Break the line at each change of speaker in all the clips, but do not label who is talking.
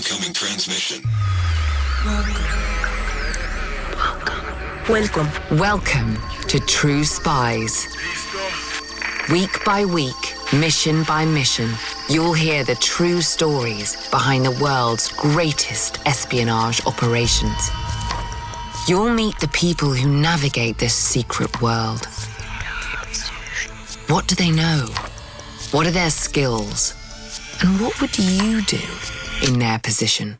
Incoming transmission.
Welcome to True Spies. Week by week, mission by mission, you'll hear the true stories behind the world's greatest espionage operations. You'll meet the people who navigate this secret world. What do they know? What are their skills? And what would you do in their position?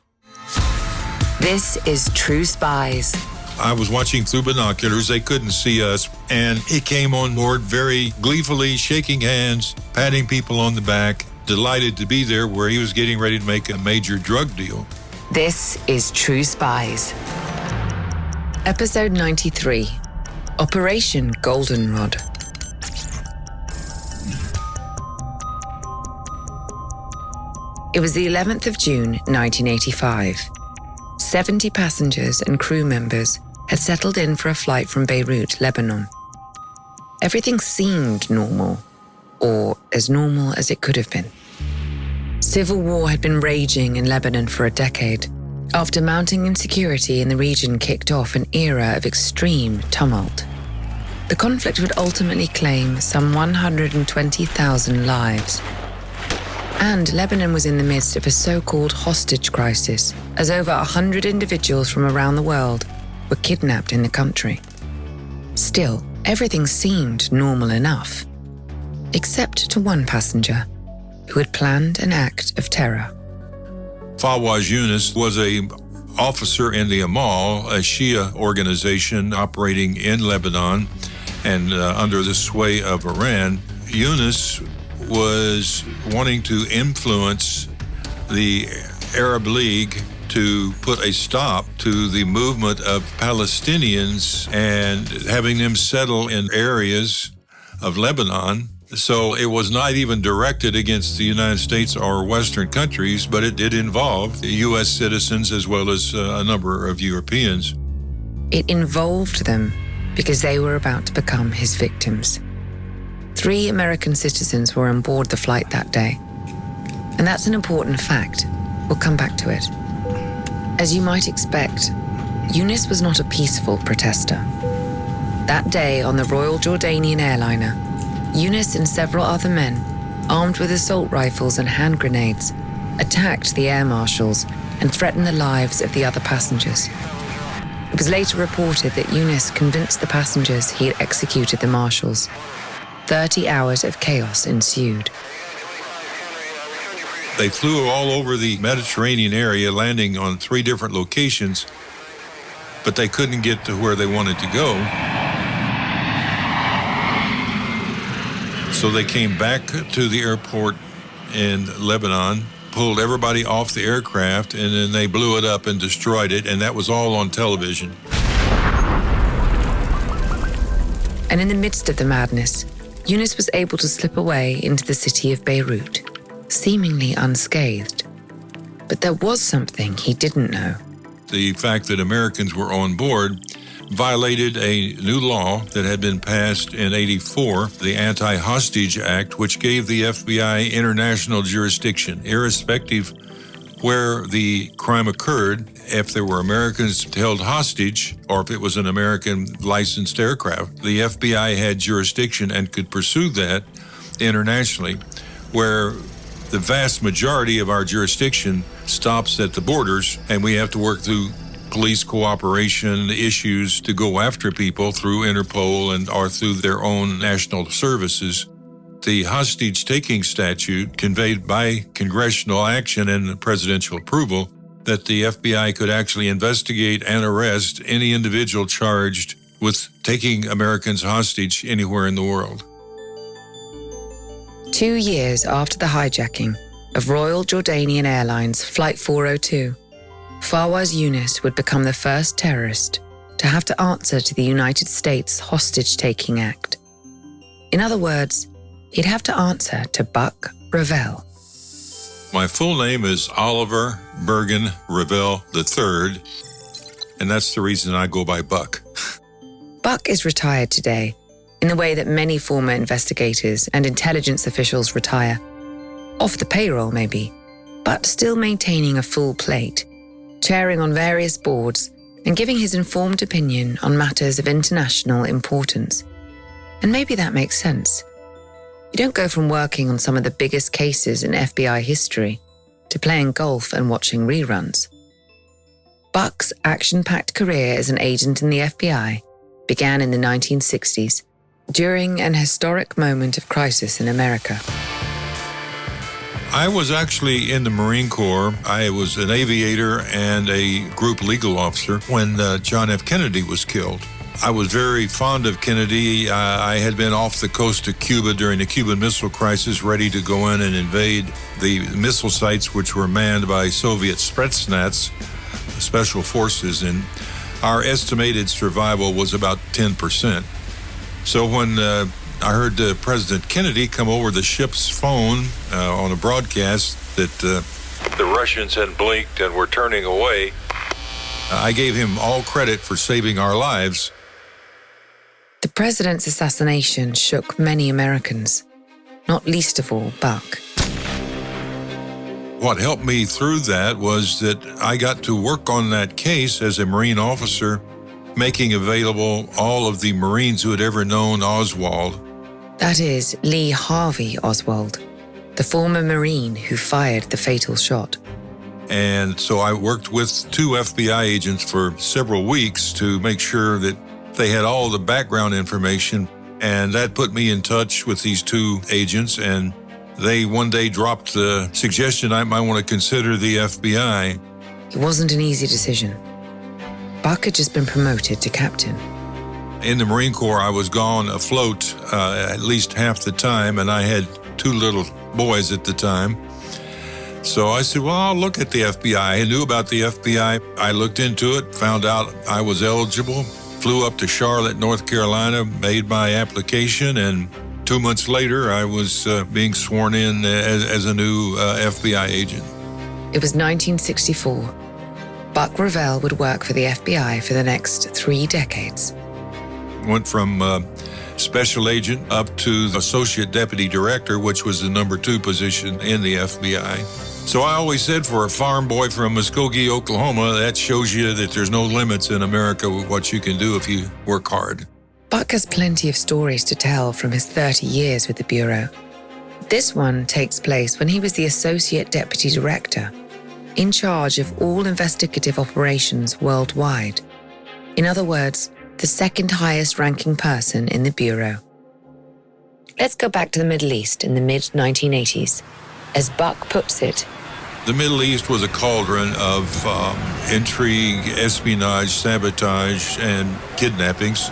This is True Spies.
I was watching through binoculars. They couldn't see us. And he came on board very gleefully, shaking hands, patting people on the back, delighted to be there where he was getting ready to make a major drug deal.
This is True Spies. Episode 93, Operation Goldenrod. It was the 11th of June, 1985. 70 passengers and crew members had settled in for a flight from Beirut, Lebanon. Everything seemed normal, or as normal as it could have been. Civil war had been raging in Lebanon for a decade. After mounting insecurity in the region kicked off an era of extreme tumult. The conflict would ultimately claim some 120,000 lives. And Lebanon was in the midst of a so-called hostage crisis, as over 100 individuals from around the world were kidnapped in the country. Still, everything seemed normal enough, except to one passenger who had planned an act of terror.
Fawaz Yunus was an officer in the Amal, a Shia organization operating in Lebanon and under the sway of Iran. Yunus was wanting to influence the Arab League to put a stop to the movement of Palestinians and having them settle in areas of Lebanon. So it was not even directed against the United States or Western countries, but it did involve U.S. citizens as well as a number of Europeans.
It involved them because they were about to become his victims. 3 American citizens were on board the flight that day. And that's an important fact. We'll come back to it. As you might expect, Yunus was not a peaceful protester. That day on the Royal Jordanian airliner, Yunus and several other men, armed with assault rifles and hand grenades, attacked the air marshals and threatened the lives of the other passengers. It was later reported that Yunus convinced the passengers he had executed the marshals. 30 hours of chaos ensued.
They flew all over the Mediterranean area, landing on 3 different locations, but they couldn't get to where they wanted to go. So they came back to the airport in Lebanon, pulled everybody off the aircraft, and then they blew it up and destroyed it, and that was all on television.
And in the midst of the madness, Yunus was able to slip away into the city of Beirut, seemingly unscathed. But there was something he didn't know.
The fact that Americans were on board violated a new law that had been passed in '84, the Anti-Hostage Act, which gave the FBI international jurisdiction, irrespective where the crime occurred. If there were Americans held hostage, or if it was an American licensed aircraft, the FBI had jurisdiction and could pursue that internationally, where the vast majority of our jurisdiction stops at the borders, and we have to work through police cooperation issues to go after people through Interpol and or through their own national services. The hostage-taking statute conveyed by congressional action and presidential approval that the FBI could actually investigate and arrest any individual charged with taking Americans hostage anywhere in the world.
2 years after the hijacking of Royal Jordanian Airlines Flight 402, Fawaz Yunus would become the first terrorist to have to answer to the United States Hostage-Taking Act. In other words, he'd have to answer to Buck Revell.
My full name is Oliver Bergen Revell III, and that's the reason I go by Buck.
Buck is retired today, in the way that many former investigators and intelligence officials retire. Off the payroll, maybe, but still maintaining a full plate, chairing on various boards and giving his informed opinion on matters of international importance. And maybe that makes sense. You don't go from working on some of the biggest cases in FBI history to playing golf and watching reruns. Buck's action-packed career as an agent in the FBI began in the 1960s, during an historic moment of crisis in America.
I was actually in the Marine Corps. I was an aviator and a group legal officer when John F. Kennedy was killed. I was very fond of Kennedy. I had been off the coast of Cuba during the Cuban Missile Crisis, ready to go in and invade the missile sites which were manned by Soviet Spetsnaz, special forces, and our estimated survival was about 10%. So when I heard President Kennedy come over the ship's phone on a broadcast that the Russians had blinked and were turning away, I gave him all credit for saving our lives.
The president's assassination shook many Americans, not least of all Buck.
What helped me through that was that I got to work on that case as a Marine officer, making available all of the Marines who had ever known Oswald.
That is, Lee Harvey Oswald, the former Marine who fired the fatal shot.
And so I worked with 2 FBI agents for several weeks to make sure that they had all the background information, and that put me in touch with these 2 agents, and they one day dropped the suggestion I might want to consider the FBI.
It wasn't an easy decision. Buck had just been promoted to captain.
In the Marine Corps, I was gone afloat at least half the time, and I had 2 little boys at the time. So I said, well, I'll look at the FBI. I knew about the FBI. I looked into it, found out I was eligible, flew up to Charlotte, North Carolina, made my application, and 2 months later, I was being sworn in as a new FBI agent.
It was 1964. Buck Revell would work for the FBI for the next 3 decades.
Went from special agent up to associate deputy director, which was the number 2 position in the FBI. So I always said, for a farm boy from Muskogee, Oklahoma, that shows you that there's no limits in America with what you can do if you work hard.
Buck has plenty of stories to tell from his 30 years with the Bureau. This one takes place when he was the associate deputy director, in charge of all investigative operations worldwide. In other words, the second highest ranking person in the Bureau. Let's go back to the Middle East in the mid-1980s. As Buck puts it,
the Middle East was a cauldron of intrigue, espionage, sabotage, and kidnappings.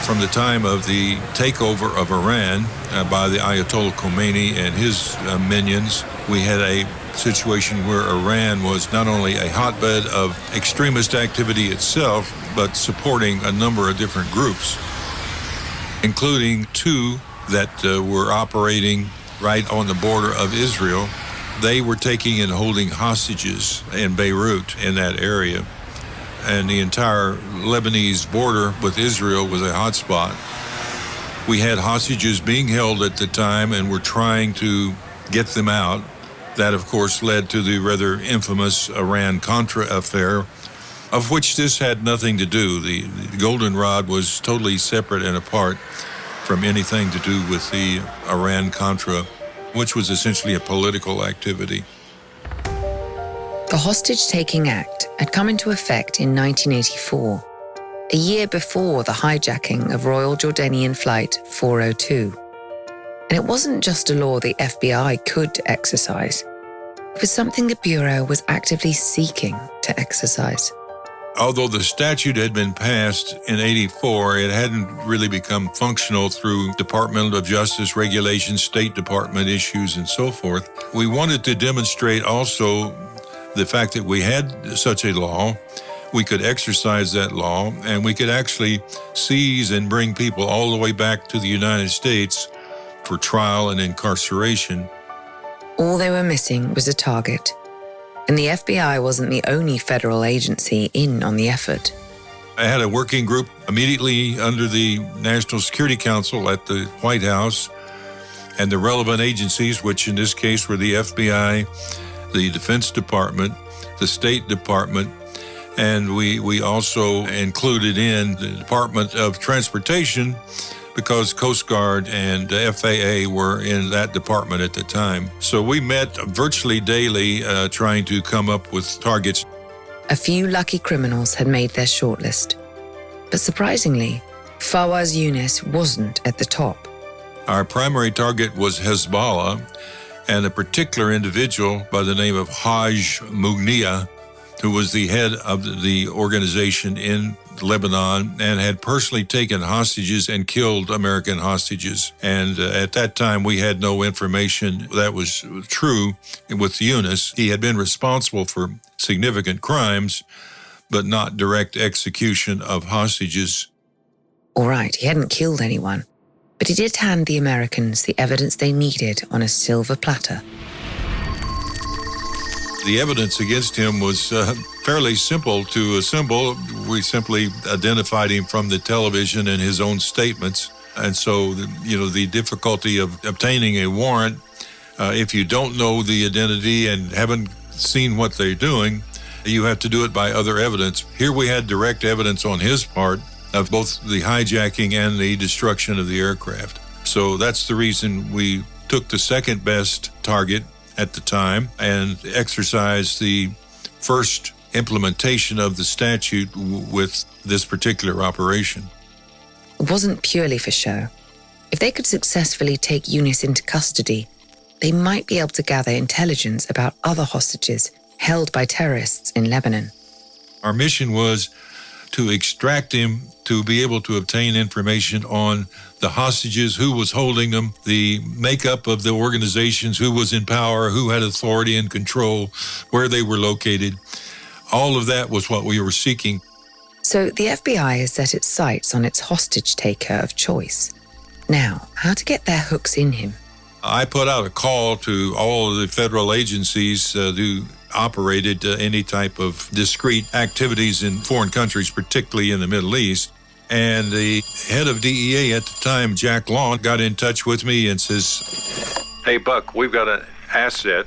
From the time of the takeover of Iran by the Ayatollah Khomeini and his minions, we had a situation where Iran was not only a hotbed of extremist activity itself, but supporting a number of different groups, including 2 that were operating right on the border of Israel. They were taking and holding hostages in Beirut, in that area. And the entire Lebanese border with Israel was a hotspot. We had hostages being held at the time and were trying to get them out. That, of course, led to the rather infamous Iran-Contra affair, of which this had nothing to do. The Goldenrod was totally separate and apart from anything to do with the Iran-Contra, which was essentially a political activity.
The Hostage-Taking Act had come into effect in 1984, a year before the hijacking of Royal Jordanian Flight 402. And it wasn't just a law the FBI could exercise. It was something the Bureau was actively seeking to exercise.
Although the statute had been passed in '84, it hadn't really become functional through Department of Justice regulations, State Department issues, and so forth. We wanted to demonstrate also the fact that we had such a law, we could exercise that law, and we could actually seize and bring people all the way back to the United States for trial and incarceration.
All they were missing was a target. And the FBI wasn't the only federal agency in on the effort.
I had a working group immediately under the National Security Council at the White House, and the relevant agencies, which in this case were the FBI, the Defense Department, the State Department, and we also included in the Department of Transportation because Coast Guard and FAA were in that department at the time. So we met virtually daily trying to come up with targets.
A few lucky criminals had made their shortlist. But surprisingly, Fawaz Yunus wasn't at the top.
Our primary target was Hezbollah and a particular individual by the name of Haj Mughniya, who was the head of the organization in Lebanon and had personally taken hostages and killed American hostages. And at that time, we had no information that was true with Yunus. He had been responsible for significant crimes, but not direct execution of hostages.
All right, he hadn't killed anyone, but he did hand the Americans the evidence they needed on a silver platter.
The evidence against him was fairly simple to assemble. We simply identified him from the television and his own statements. And so, the difficulty of obtaining a warrant, if you don't know the identity and haven't seen what they're doing, you have to do it by other evidence. Here we had direct evidence on his part of both the hijacking and the destruction of the aircraft. So that's the reason we took the second best target at the time and exercised the first implementation of the statute with this particular operation.
It wasn't purely for show. If they could successfully take Yunus into custody, they might be able to gather intelligence about other hostages held by terrorists in Lebanon.
Our mission was to extract him, to be able to obtain information on the hostages, who was holding them, the makeup of the organizations, who was in power, who had authority and control, where they were located. All of that was what we were seeking.
So the FBI has set its sights on its hostage taker of choice. Now, how to get their hooks in him?
I put out a call to all of the federal agencies who operated any type of discrete activities in foreign countries, particularly in the Middle East. And the head of DEA at the time, Jack Long, got in touch with me and says, "Hey, Buck, we've got an asset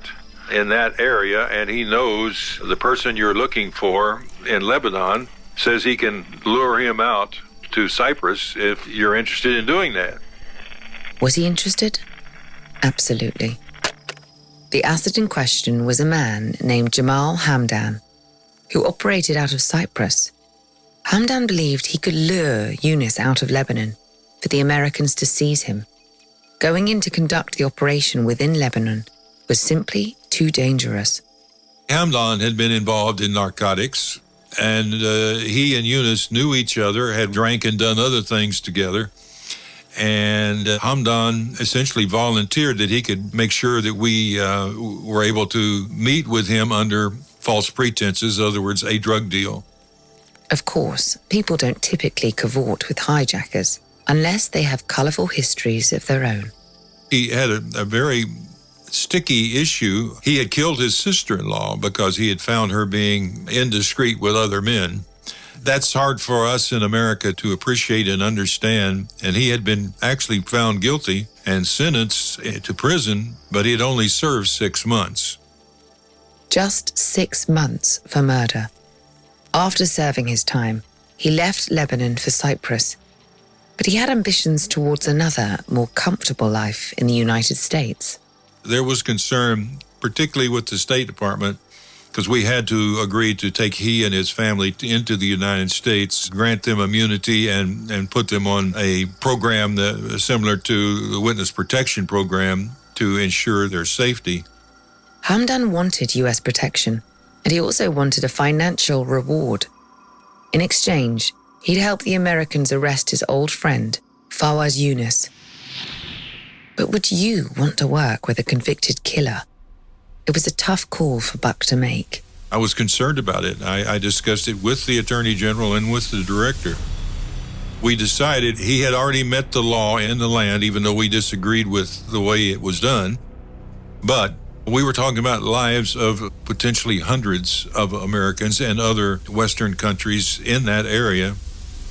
in that area, and he knows the person you're looking for in Lebanon, says he can lure him out to Cyprus if you're interested in doing that."
Was he interested? Absolutely. The asset in question was a man named Jamal Hamdan, who operated out of Cyprus. Hamdan believed he could lure Yunus out of Lebanon for the Americans to seize him. Going in to conduct the operation within Lebanon was simply too dangerous.
Hamdan had been involved in narcotics, and he and Yunus knew each other, had drank and done other things together. And Hamdan essentially volunteered that he could make sure that we were able to meet with him under false pretenses, in other words, a drug deal.
Of course, people don't typically cavort with hijackers unless they have colorful histories of their own.
He had a very sticky issue. He had killed his sister-in-law because he had found her being indiscreet with other men. That's hard for us in America to appreciate and understand. And he had been actually found guilty and sentenced to prison, but he had only served 6 months.
Just 6 months for murder. After serving his time, he left Lebanon for Cyprus. But he had ambitions towards another, more comfortable life in the United States.
There was concern, particularly with the State Department, because we had to agree to take he and his family into the United States, grant them immunity, and put them on a program that similar to the Witness Protection Program to ensure their safety.
Hamdan wanted U.S. protection, and he also wanted a financial reward. In exchange, he'd help the Americans arrest his old friend, Fawaz Yunus. But would you want to work with a convicted killer? It was a tough call for Buck to make.
I was concerned about it. I discussed it with the Attorney General and with the Director. We decided he had already met the law in the land, even though we disagreed with the way it was done. But we were talking about lives of potentially hundreds of Americans and other Western countries in that area.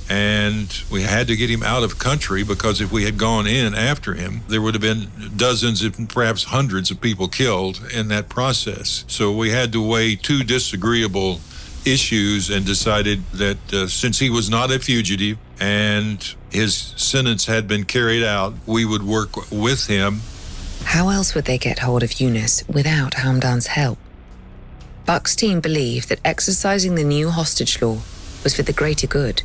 and we had to get him out of country because if we had gone in after him, there would have been dozens, if perhaps hundreds of people killed in that process. So we had to weigh two disagreeable issues and decided that since he was not a fugitive and his sentence had been carried out, we would work with him.
How else would they get hold of Yunus without Hamdan's help? Buck's team believed that exercising the new hostage law was for the greater good.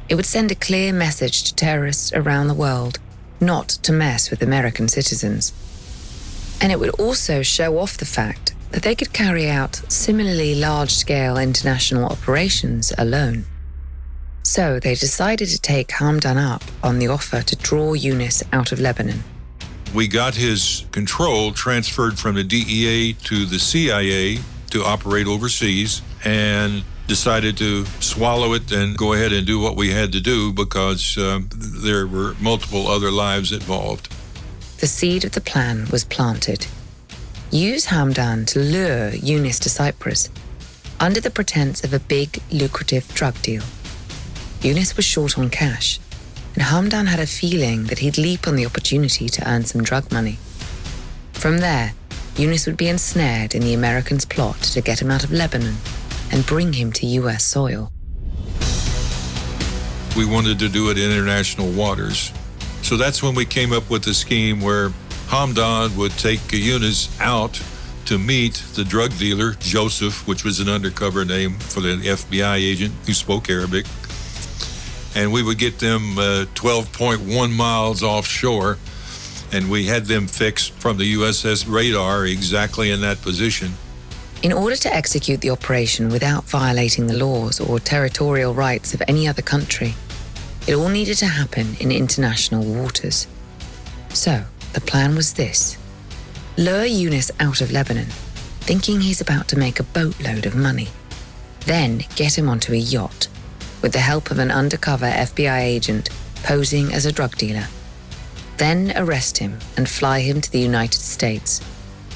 It would send a clear message to terrorists around the world not to mess with American citizens. And it would also show off the fact that they could carry out similarly large-scale international operations alone. So they decided to take Hamdan up on the offer to draw Yunus out of Lebanon.
We got his control transferred from the DEA to the CIA to operate overseas and decided to swallow it and go ahead and do what we had to do because there were multiple other lives involved.
The seed of the plan was planted. Use Hamdan to lure Yunus to Cyprus under the pretense of a big, lucrative drug deal. Yunus was short on cash, and Hamdan had a feeling that he'd leap on the opportunity to earn some drug money. From there, Yunus would be ensnared in the Americans' plot to get him out of Lebanon and bring him to US soil.
We wanted to do it in international waters. So that's when we came up with the scheme where Hamdan would take Yunus out to meet the drug dealer, Joseph, which was an undercover name for the FBI agent who spoke Arabic. And we would get them 12.1 miles offshore, and we had them fixed from the USS Radar exactly in that position.
In order to execute the operation without violating the laws or territorial rights of any other country, it all needed to happen in international waters. So, the plan was this. Lure Yunus out of Lebanon, thinking he's about to make a boatload of money. Then get him onto a yacht, with the help of an undercover FBI agent posing as a drug dealer. Then arrest him and fly him to the United States,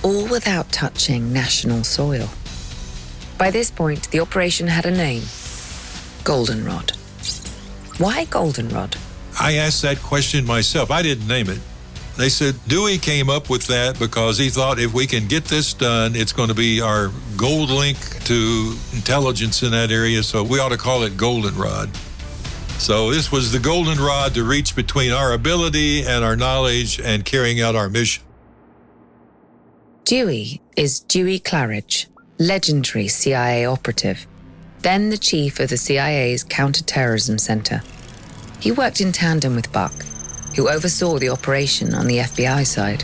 all without touching national soil. By this point, the operation had a name: Goldenrod. Why Goldenrod?
I asked that question myself. I didn't name it. They said Dewey came up with that because he thought if we can get this done, it's going to be our gold link to intelligence in that area, so we ought to call it Goldenrod. So this was the Goldenrod to reach between our ability and our knowledge and carrying out our mission.
Dewey is Dewey Claridge, legendary CIA operative, then the chief of the CIA's Counterterrorism Center. He worked in tandem with Buck, who oversaw the operation on the FBI side.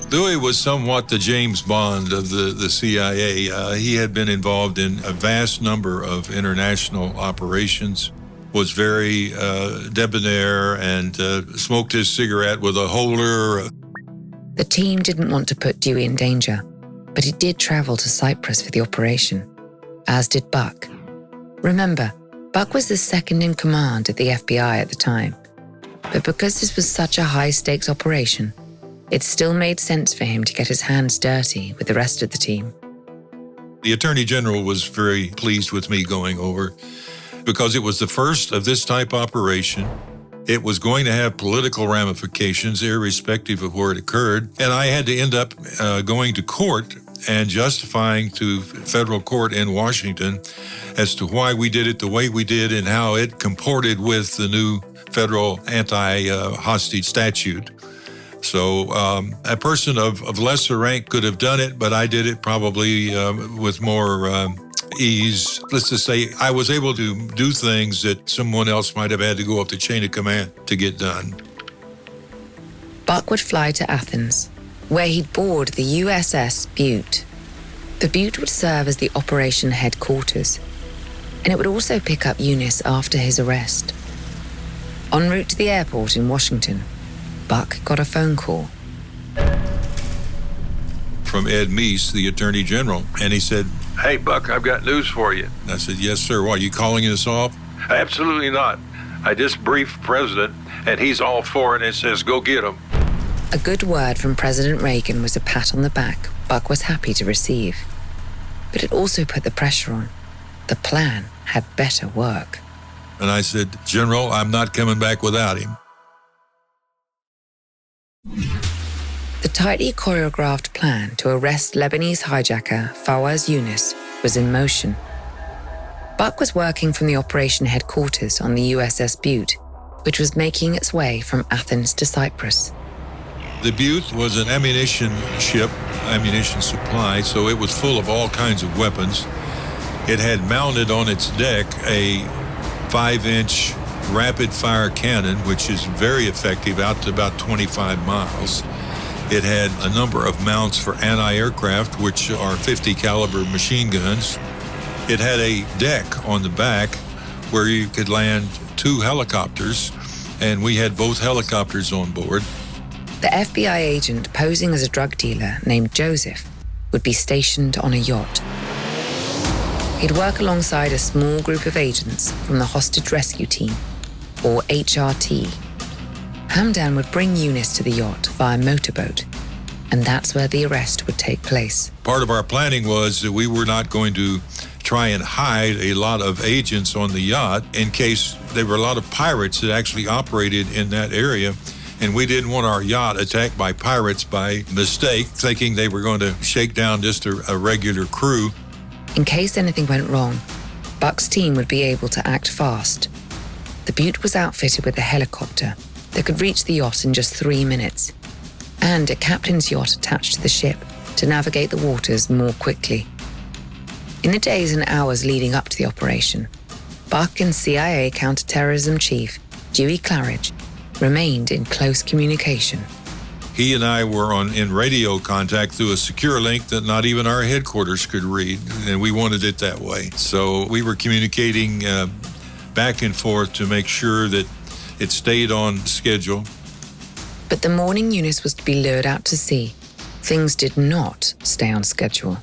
Dewey was somewhat the James Bond of the CIA. He had been involved in a vast number of international operations, was very debonair, and smoked his cigarette with a holder.
The team didn't want to put Dewey in danger, but he did travel to Cyprus for the operation, as did Buck. Remember, Buck was the second in command at the FBI at the time, but because this was such a high-stakes operation, it still made sense for him to get his hands dirty with the rest of the team.
The Attorney General was very pleased with me going over because it was the first of this type operation. It was going to have political ramifications irrespective of where it occurred, and I had to end up going to court and justifying to federal court in Washington as to why we did it the way we did and how it comported with the new federal anti-hostage statute. So a person of lesser rank could have done it, but I did it probably with more ease. Let's just say I was able to do things that someone else might have had to go up the chain of command to get done.
Buck would fly to Athens, where he'd board the USS Butte. The Butte would serve as the operation headquarters, and it would also pick up Yunus after his arrest. En route to the airport in Washington, Buck got a phone call.
From Ed Meese, the Attorney General, and he said,
"Hey, Buck, I've got news for you."
I said, "Yes, sir. Why, are you calling us off?"
"Absolutely not. I just briefed President, and he's all for it and says go get him."
A good word from President Reagan was a pat on the back Buck was happy to receive. But it also put the pressure on. The plan had better work.
And I said, General, I'm not coming back without him.
The tightly choreographed plan to arrest Lebanese hijacker Fawaz Yunus was in motion. Buck was working from the operation headquarters on the USS Beirut, which was making its way from Athens to Cyprus.
The Beirut was an ammunition ship, ammunition supply, so it was full of all kinds of weapons. It had mounted on its deck a 5-inch rapid-fire cannon, which is very effective out to about 25 miles. It had a number of mounts for anti-aircraft, which are 50 caliber machine guns. It had a deck on the back where you could land 2 helicopters, and we had both helicopters on board.
The FBI agent posing as a drug dealer named Joseph would be stationed on a yacht. He'd work alongside a small group of agents from the Hostage Rescue Team, or HRT. Hamdan would bring Yunus to the yacht via motorboat, and that's where the arrest would take place.
Part of our planning was that we were not going to try and hide a lot of agents on the yacht in case there were a lot of pirates that actually operated in that area, and we didn't want our yacht attacked by pirates by mistake, thinking they were going to shake down just a regular crew.
In case anything went wrong, Buck's team would be able to act fast. The Beirut was outfitted with a helicopter that could reach the yacht in just 3 minutes, and a captain's yacht attached to the ship to navigate the waters more quickly. In the days and hours leading up to the operation, Buck and CIA counterterrorism chief Dewey Claridge remained in close communication.
He and I were in radio contact through a secure link that not even our headquarters could read, and we wanted it that way. So we were communicating back and forth to make sure that it stayed on schedule.
But the morning Yunus was to be lured out to sea, things did not stay on schedule,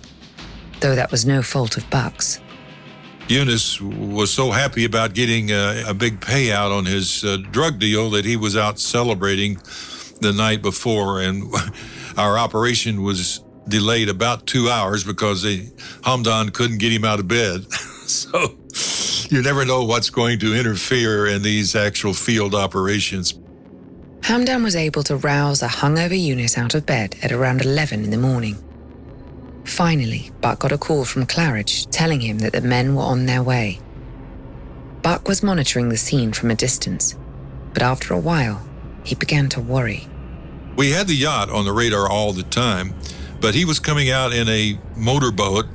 though that was no fault of Buck's.
Yunus was so happy about getting a big payout on his drug deal that he was out celebrating the night before, and our operation was delayed about 2 hours because Hamdan couldn't get him out of bed. So you never know what's going to interfere in these actual field operations.
Hamdan was able to rouse a hungover Yunus out of bed at around 11 in the morning. Finally, Buck got a call from Claridge telling him that the men were on their way. Buck was monitoring the scene from a distance, but after a while, he began to worry.
We had the yacht on the radar all the time, but he was coming out in a motorboat,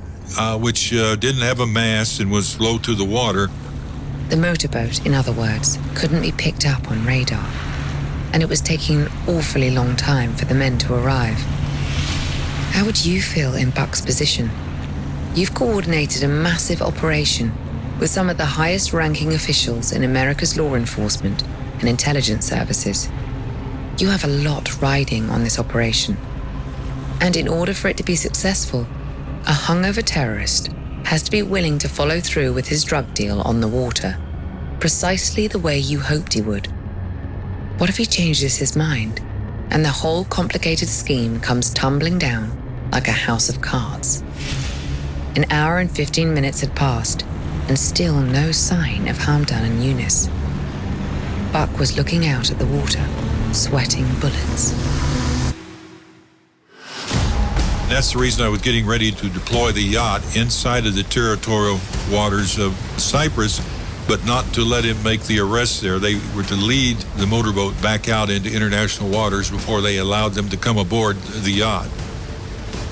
which didn't have a mast and was low to the water.
The motorboat, in other words, couldn't be picked up on radar, and it was taking an awfully long time for the men to arrive. How would you feel in Buck's position? You've coordinated a massive operation with some of the highest-ranking officials in America's law enforcement and intelligence services. You have a lot riding on this operation. And in order for it to be successful, a hungover terrorist has to be willing to follow through with his drug deal on the water, precisely the way you hoped he would. What if he changes his mind, and the whole complicated scheme comes tumbling down like a house of cards? An hour and 15 minutes had passed, and still no sign of Hamdan and Yunus. Buck was looking out at the water, sweating bullets.
That's the reason I was getting ready to deploy the yacht inside of the territorial waters of Cyprus, but not to let him make the arrest there. They were to lead the motorboat back out into international waters before they allowed them to come aboard the yacht.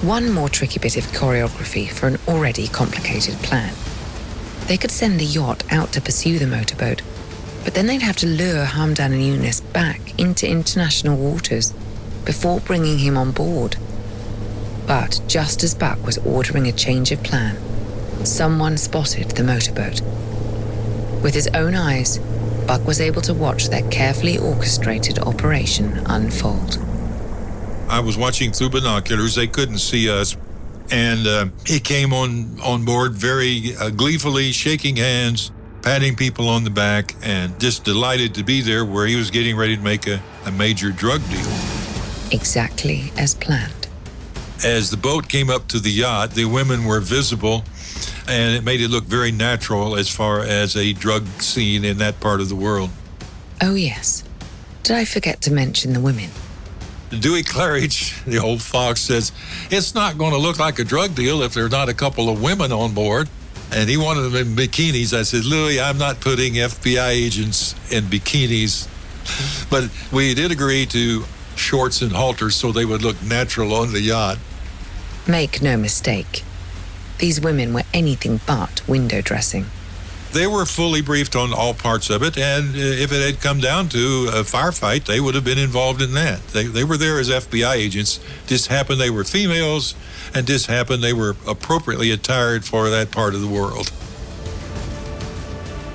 One more tricky bit of choreography for an already complicated plan. They could send the yacht out to pursue the motorboat, but then they'd have to lure Hamdan and Yunus back into international waters before bringing him on board. But just as Buck was ordering a change of plan, someone spotted the motorboat. With his own eyes, Buck was able to watch their carefully orchestrated operation unfold.
I was watching through binoculars. They couldn't see us. And he came on board very gleefully, shaking hands, patting people on the back, and just delighted to be there where he was getting ready to make a major drug deal.
Exactly as planned.
As the boat came up to the yacht, the women were visible and it made it look very natural as far as a drug scene in that part of the world.
Oh, yes. Did I forget to mention the women?
Dewey Claridge, the old fox, says, it's not going to look like a drug deal if there's not a couple of women on board. And he wanted them in bikinis. I said, Louis, I'm not putting FBI agents in bikinis. But we did agree to shorts and halters so they would look natural on the yacht.
Make no mistake. These women were anything but window dressing.
They were fully briefed on all parts of it, and if it had come down to a firefight, they would have been involved in that. They were there as FBI agents. Just happened they were females, and just happened they were appropriately attired for that part of the world.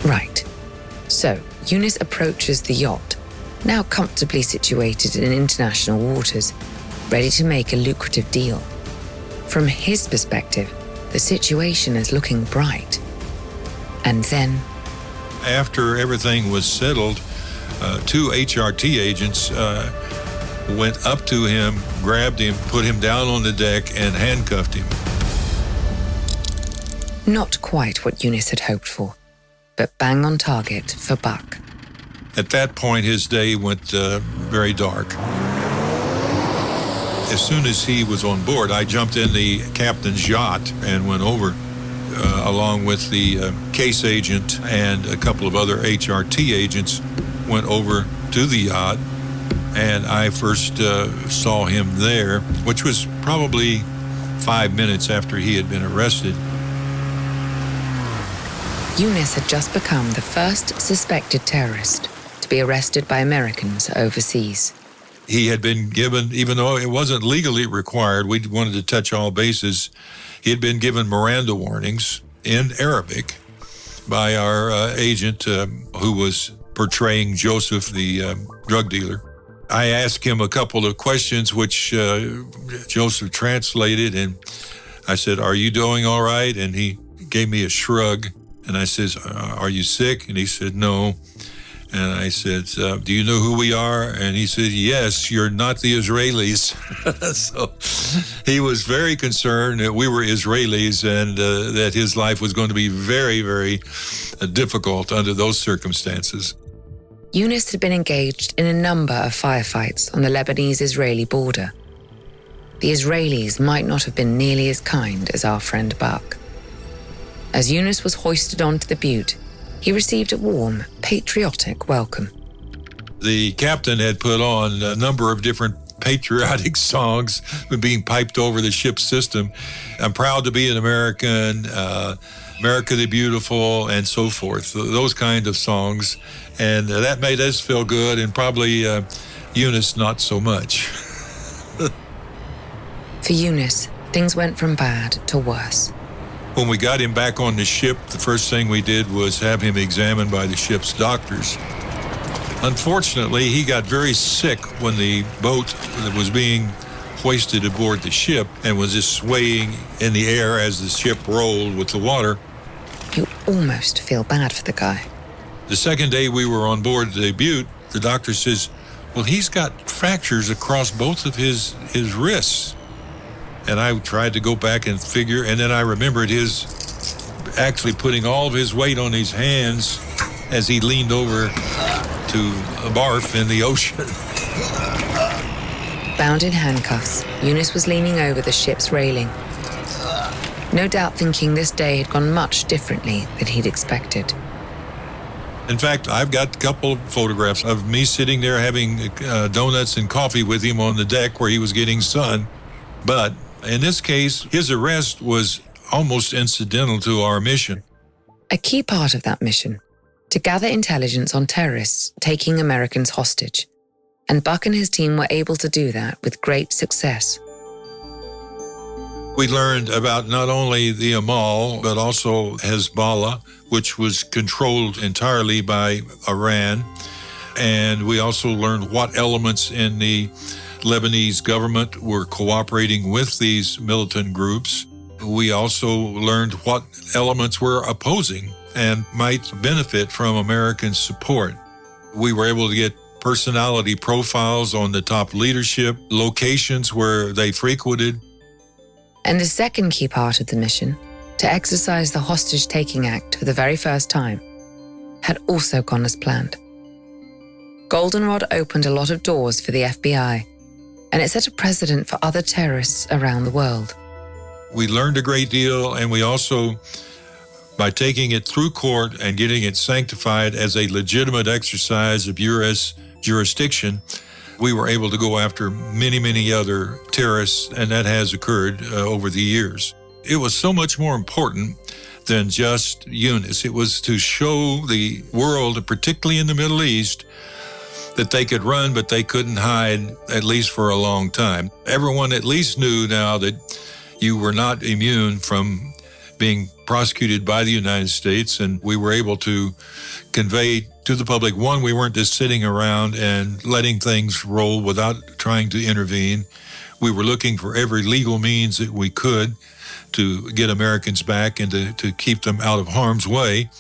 Right. So, Eunice approaches the yacht, now comfortably situated in international waters, ready to make a lucrative deal. From his perspective, the situation is looking bright. And then,
after everything was settled, two HRT agents went up to him, grabbed him, put him down on the deck, and handcuffed him.
Not quite what Eunice had hoped for, but bang on target for Buck.
At that point, his day went very dark. As soon as he was on board, I jumped in the captain's yacht and went over, along with the case agent and a couple of other HRT agents, went over to the yacht, and I first saw him there, which was probably 5 minutes after he had been arrested.
Eunice had just become the first suspected terrorist to be arrested by Americans overseas.
He had been given, even though it wasn't legally required, we wanted to touch all bases, he had been given Miranda warnings in Arabic by our agent who was portraying Joseph, the drug dealer. I asked him a couple of questions, which Joseph translated, and I said, "Are you doing all right?" And he gave me a shrug, and I says, "Are you sick?" And he said, "No." And I said, "Do you know who we are?" And he said, "Yes, you're not the Israelis." So he was very concerned that we were Israelis and that his life was going to be very, very difficult under those circumstances.
Eunice had been engaged in a number of firefights on the Lebanese-Israeli border. The Israelis might not have been nearly as kind as our friend Buck. As Eunice was hoisted onto the butte, he received a warm, patriotic welcome.
The captain had put on a number of different patriotic songs being piped over the ship's system. I'm proud to be an American, America the Beautiful, and so forth, those kind of songs. And that made us feel good, and probably Eunice not so much.
For Eunice, things went from bad to worse.
When we got him back on the ship, the first thing we did was have him examined by the ship's doctors. Unfortunately, he got very sick when the boat that was being hoisted aboard the ship and was just swaying in the air as the ship rolled with the water.
You almost feel bad for the guy.
The second day we were on board the Butte, the doctor says, "Well, he's got fractures across both of his wrists." And I tried to go back and figure, and then I remembered his actually putting all of his weight on his hands as he leaned over to barf in the ocean.
Bound in handcuffs, Eunice was leaning over the ship's railing, no doubt thinking this day had gone much differently than he'd expected.
In fact, I've got a couple of photographs of me sitting there having donuts and coffee with him on the deck where he was getting sun. But in this case, his arrest was almost incidental to our mission.
A key part of that mission, to gather intelligence on terrorists taking Americans hostage. And Buck and his team were able to do that with great success.
We learned about not only the Amal, but also Hezbollah, which was controlled entirely by Iran. And we also learned what elements in the Lebanese government were cooperating with these militant groups. We also learned what elements were opposing and might benefit from American support. We were able to get personality profiles on the top leadership, locations where they frequented.
And the second key part of the mission, to exercise the Hostage-Taking Act for the very first time had also gone as planned. Goldenrod opened a lot of doors for the FBI, and it set a precedent for other terrorists around the world.
We learned a great deal, and we also, by taking it through court and getting it sanctified as a legitimate exercise of U.S. jurisdiction, we were able to go after many, many other terrorists, and that has occurred over the years. It was so much more important than just Eunice. It was to show the world, particularly in the Middle East, that they could run, but they couldn't hide, at least for a long time. Everyone at least knew now that you were not immune from being prosecuted by the United States, and we were able to convey to the public, one, we weren't just sitting around and letting things roll without trying to intervene. We were looking for every legal means that we could to get Americans back and to keep them out of harm's way.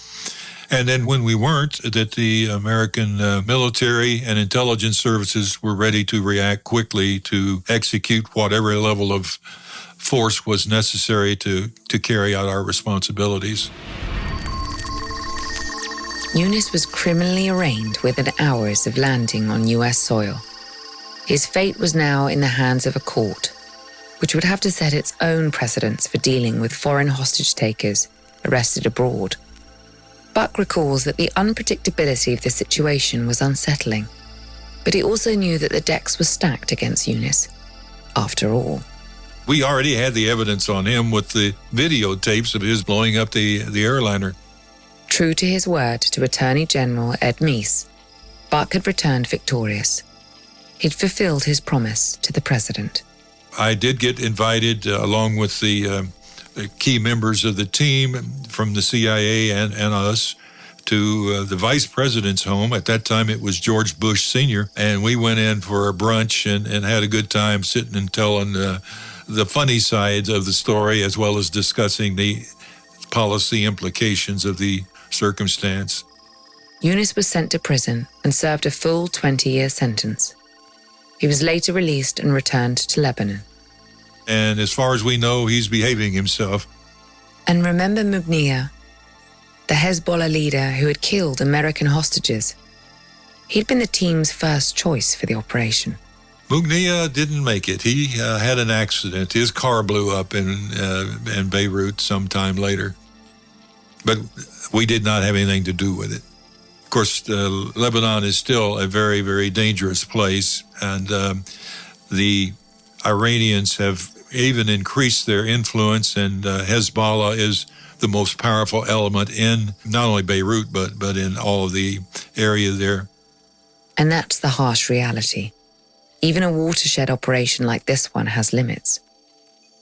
And then when we weren't, that the American military and intelligence services were ready to react quickly to execute whatever level of force was necessary to carry out our responsibilities.
Yunus was criminally arraigned within hours of landing on U.S. soil. His fate was now in the hands of a court, which would have to set its own precedents for dealing with foreign hostage-takers arrested abroad. Buck recalls that the unpredictability of the situation was unsettling, but he also knew that the decks were stacked against Yunus. After all,
we already had the evidence on him with the videotapes of his blowing up the airliner.
True to his word to Attorney General Ed Meese, Buck had returned victorious. He'd fulfilled his promise to the president.
I did get invited, along with the key members of the team from the CIA and us, to the vice president's home. At that time, it was George Bush Sr., and we went in for a brunch and had a good time sitting and telling the funny sides of the story, as well as discussing the policy implications of the circumstance.
Yunus was sent to prison and served a full 20-year sentence. He was later released and returned to Lebanon.
And as far as we know, he's behaving himself.
And remember Mugniya, the Hezbollah leader who had killed American hostages. He'd been the team's first choice for the operation.
Mugniya didn't make it. He had an accident. His car blew up in Beirut sometime later. But we did not have anything to do with it. Of course, Lebanon is still a very, very dangerous place, and the Iranians have even increased their influence, and Hezbollah is the most powerful element in not only Beirut, but in all of the area there.
And that's the harsh reality. Even a watershed operation like this one has limits.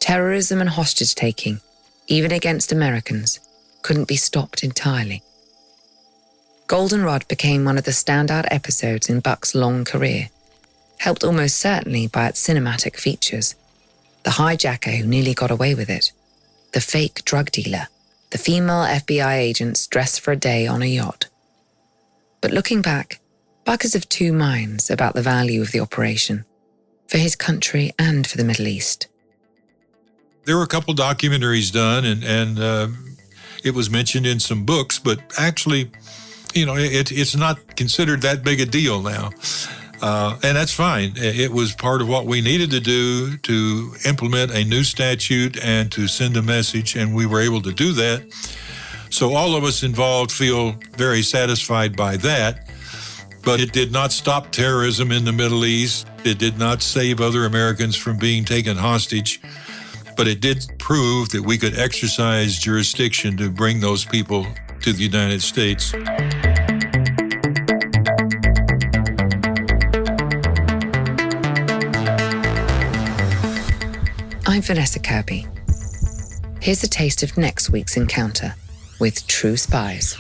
Terrorism and hostage-taking, even against Americans, couldn't be stopped entirely. Goldenrod became one of the standout episodes in Buck's long career, helped almost certainly by its cinematic features. The hijacker who nearly got away with it, the fake drug dealer, the female FBI agents dressed for a day on a yacht. But looking back, Buck is of two minds about the value of the operation, for his country and for the Middle East.
There were a couple documentaries done, and it was mentioned in some books, but actually, it's not considered that big a deal now. And that's fine. It was part of what we needed to do to implement a new statute and to send a message, and we were able to do that. So all of us involved feel very satisfied by that. But it did not stop terrorism in the Middle East. It did not save other Americans from being taken hostage. But it did prove that we could exercise jurisdiction to bring those people to the United States.
I'm Vanessa Kirby. Here's a taste of next week's encounter with True Spies.